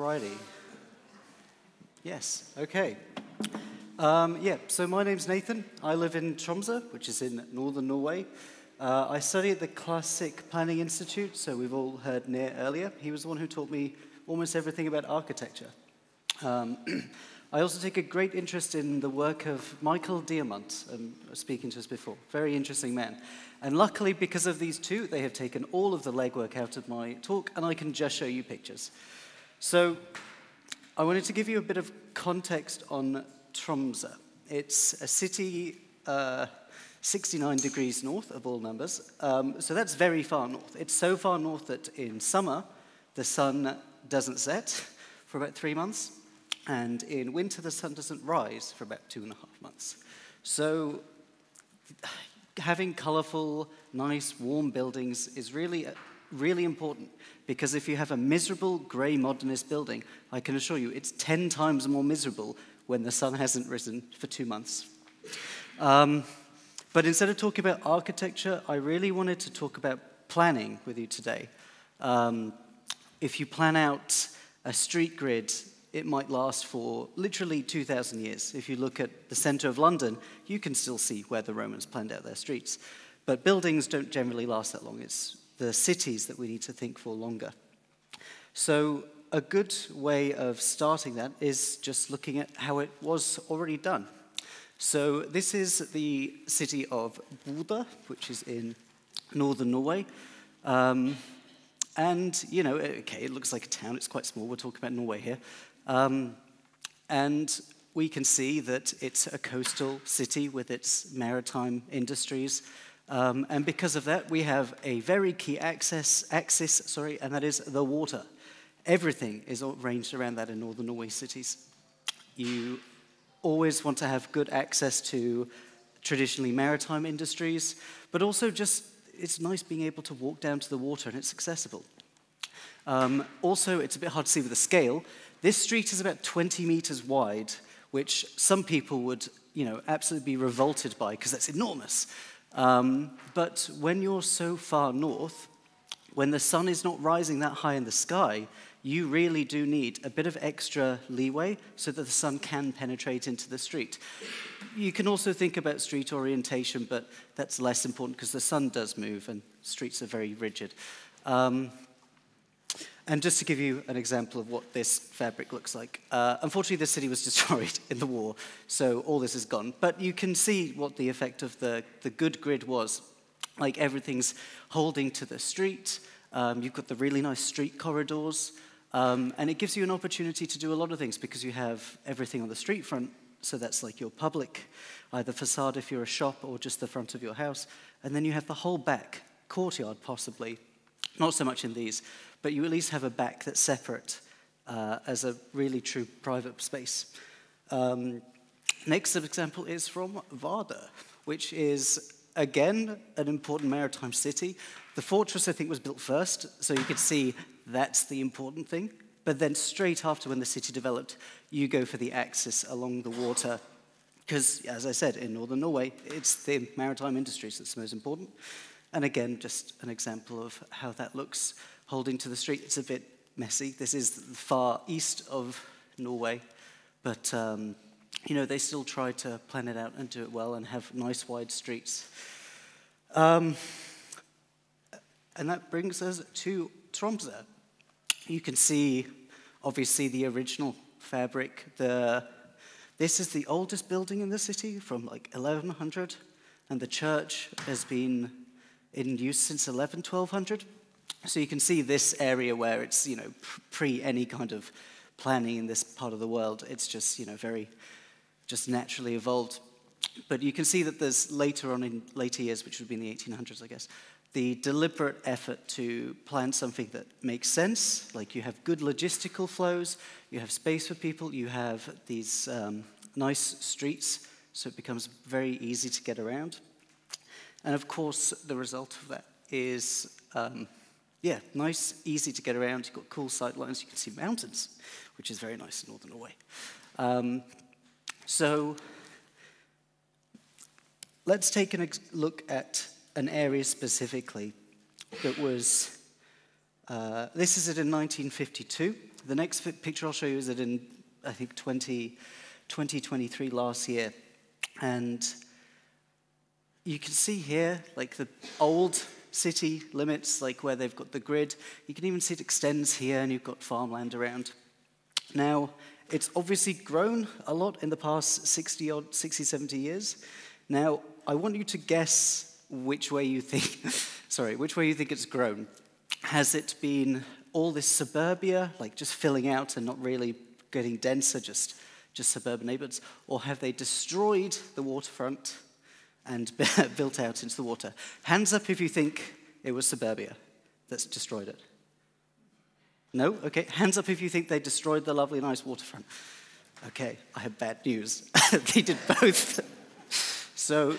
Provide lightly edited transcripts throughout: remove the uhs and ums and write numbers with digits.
Alrighty. Yes, okay. So my name's Nathan. I live in Tromsø, which is in Northern Norway. I study at the Classic Planning Institute, so we've all heard Nir earlier. He was the one who taught me almost everything about architecture. I also take a great interest in the work of Michael Diamant, speaking to us before. Very interesting man. And luckily, because of these two, they have taken all of the legwork out of my talk, and I can just show you pictures. So I wanted to give you a bit of context on Tromsø. It's a city 69 degrees north of all numbers, so that's very far north. It's so far north that in summer, the sun doesn't set for about 3 months, and in winter, the sun doesn't rise for about 2.5 months. So having colorful, nice, warm buildings is really important, because if you have a miserable, gray, modernist building, I can assure you it's 10 times more miserable when the sun hasn't risen for 2 months. But instead of talking about architecture, I really wanted to talk about planning with you today. If you plan out a street grid, it might last for literally 2,000 years. If you look at the center of London, you can still see where the Romans planned out their streets. But buildings don't generally last that long. It's the cities that we need to think for longer. So a good way of starting that is just looking at how it was already done. So this is the city of BUA, which is in Northern Norway. And, you know, okay, it looks like a town. It's quite small. We're talking about Norway here. And we can see that it's a coastal city with its maritime industries. And because of that, we have a very key axis, and that is the water. Everything is arranged around that in Northern Norway cities. You always want to have good access to traditionally maritime industries, but also just it's nice being able to walk down to the water and it's accessible. Also, it's a bit hard to see with the scale. This street is about 20 meters wide, which some people would, you know, absolutely be revolted by because that's enormous. But when you're so far north, when the sun is not rising that high in the sky, you really do need a bit of extra leeway so that the sun can penetrate into the street. You can also think about street orientation, but that's less important because the sun does move and streets are very rigid. And just to give you an example of what this fabric looks like, unfortunately the city was destroyed in the war, so all this is gone. But you can see what the effect of the good grid was. Like everything's holding to the street, you've got the really nice street corridors, and it gives you an opportunity to do a lot of things because you have everything on the street front, so that's like your public, either facade if you're a shop or just the front of your house, and then you have the whole back courtyard possibly, not so much in these, but you at least have a back that's separate as a really true private space. Next example is from Vardø, which is, again, an important maritime city. The fortress, I think, was built first, so you could see that's the important thing. But then straight after, when the city developed, you go for the axis along the water. Because, as I said, in Northern Norway, it's the maritime industries that's the most important. And again, just an example of how that looks holding to the street. It's a bit messy. This is the far east of Norway. But, you know, they still try to plan it out and do it well and have nice wide streets. And that brings us to Tromsø. You can see, obviously, the original fabric. This is the oldest building in the city from like 1100, and the church has been in use since 1200. So you can see this area where it's, you know, pre any kind of planning in this part of the world. It's just, you know, very just naturally evolved. But you can see that there's later on in later years, which would be in the 1800s, I guess, the deliberate effort to plan something that makes sense. Like you have good logistical flows, you have space for people, you have these nice streets, so it becomes very easy to get around. And of course, the result of that is, yeah, nice, easy to get around. You've got cool sight lines. You can see mountains, which is very nice in Northern Norway. So let's take a look at an area specifically that was, this is it in 1952. The next picture I'll show you is that in, I think, 2023 last year. And you can see here, like the old city limits, like where they've got the grid. You can even see it extends here, and you've got farmland around. Now, it's obviously grown a lot in the past 60, 70 years. Now, I want you to guess which way you think, which way you think it's grown. Has it been all this suburbia, like just filling out and not really getting denser, just suburban neighborhoods? Or have they destroyed the waterfront and built out into the water? Hands up if you think it was suburbia that's destroyed it. No? Okay, hands up if you think they destroyed the lovely, nice waterfront. Okay, I have bad news. They did both. So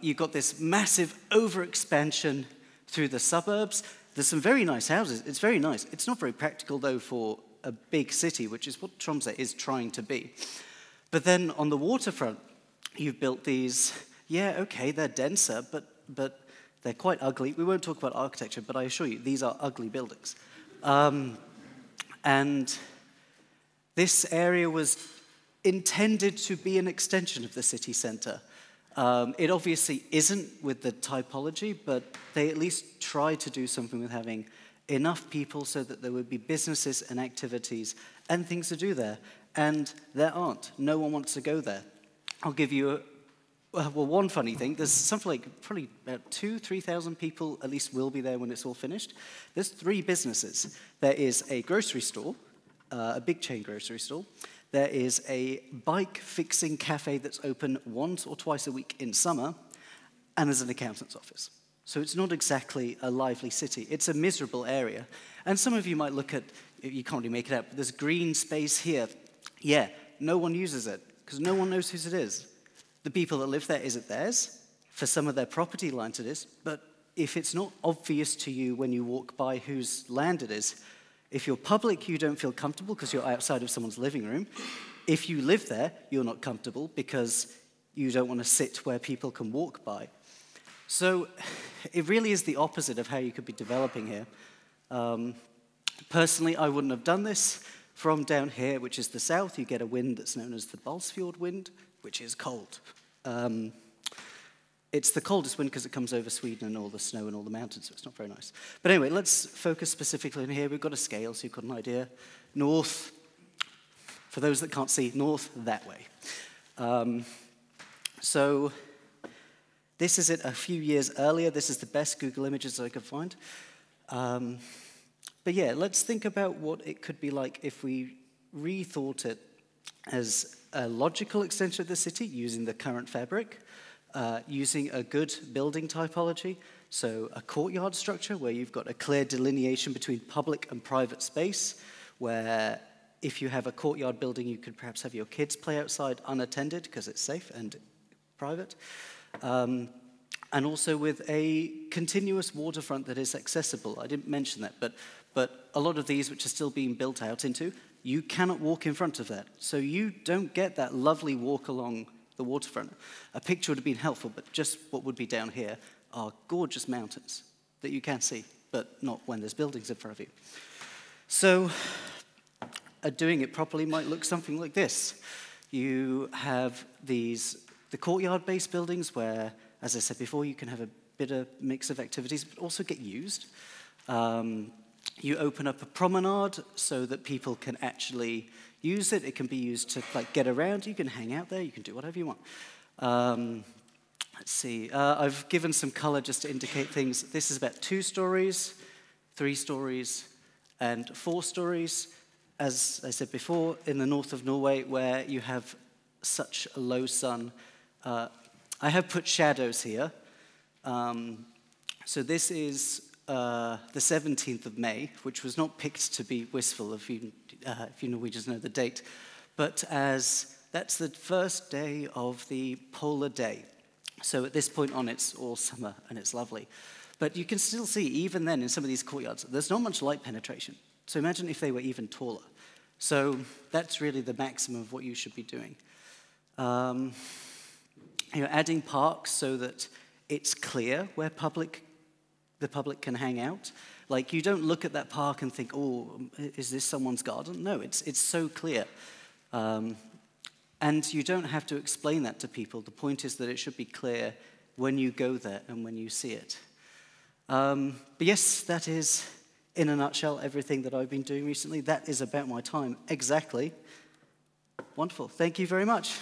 you've got this massive overexpansion through the suburbs. There's some very nice houses. It's very nice. It's not very practical, though, for a big city, which is what Tromsø is trying to be. But then on the waterfront, you've built these, yeah, okay, they're denser, but they're quite ugly. We won't talk about architecture, but I assure you, these are ugly buildings. And this area was intended to be an extension of the city centre. It obviously isn't with the typology, but they at least tried to do something with having enough people so that there would be businesses and activities and things to do there. And there aren't. No one wants to go there. I'll give you one funny thing. There's something like probably about 2,000-3,000 people at least will be there when it's all finished. There's 3 businesses. There is a grocery store, a big chain grocery store. There is a bike fixing cafe that's open once or twice a week in summer, and there's an accountant's office. So it's not exactly a lively city. It's a miserable area. And some of you might look at, you can't really make it out, but there's green space here. Yeah, no one uses it, because no one knows whose it is. The people that live there, is it theirs? For some of their property lines it is, but if it's not obvious to you when you walk by whose land it is, if you're public, you don't feel comfortable because you're outside of someone's living room. If you live there, you're not comfortable because you don't want to sit where people can walk by. So it really is the opposite of how you could be developing here. Personally, I wouldn't have done this. From down here, which is the south, you get a wind that's known as the Balsfjord wind, which is cold. It's the coldest wind because it comes over Sweden and all the snow and all the mountains, so it's not very nice. But anyway, let's focus specifically in here. We've got a scale, so you've got an idea. North, for those that can't see, north, that way. So this is it a few years earlier. This is the best Google images I could find. But yeah, let's think about what it could be like if we rethought it as a logical extension of the city using the current fabric, using a good building typology, so a courtyard structure where you've got a clear delineation between public and private space, where if you have a courtyard building, you could perhaps have your kids play outside unattended because it's safe and private. And also with a continuous waterfront that is accessible. I didn't mention that, but a lot of these which are still being built out into, you cannot walk in front of that. So you don't get that lovely walk along the waterfront. A picture would have been helpful, but just what would be down here are gorgeous mountains that you can see, but not when there's buildings in front of you. So doing it properly might look something like this. You have the courtyard-based buildings where, as I said before, you can have a bit of mix of activities, but also get used. You open up a promenade so that people can actually use it. It can be used to get around. You can hang out there. You can do whatever you want. Let's see. I've given some color just to indicate things. This is about 2 stories, 3 stories, and 4 stories. As I said before, in the north of Norway, where you have such a low sun, I have put shadows here. So this is the 17th of May, which was not picked to be wistful if you Norwegians know the date, but as that's the first day of the polar day. So at this point on, it's all summer and it's lovely. But you can still see, even then, in some of these courtyards, there's not much light penetration. So imagine if they were even taller. So that's really the maximum of what you should be doing. Adding parks so that it's clear where public the public can hang out. Like, you don't look at that park and think, oh, is this someone's garden? No, it's so clear. And you don't have to explain that to people. The point is that it should be clear when you go there and when you see it. But yes, that is, in a nutshell, everything that I've been doing recently. That is about my time exactly. Wonderful. Thank you very much.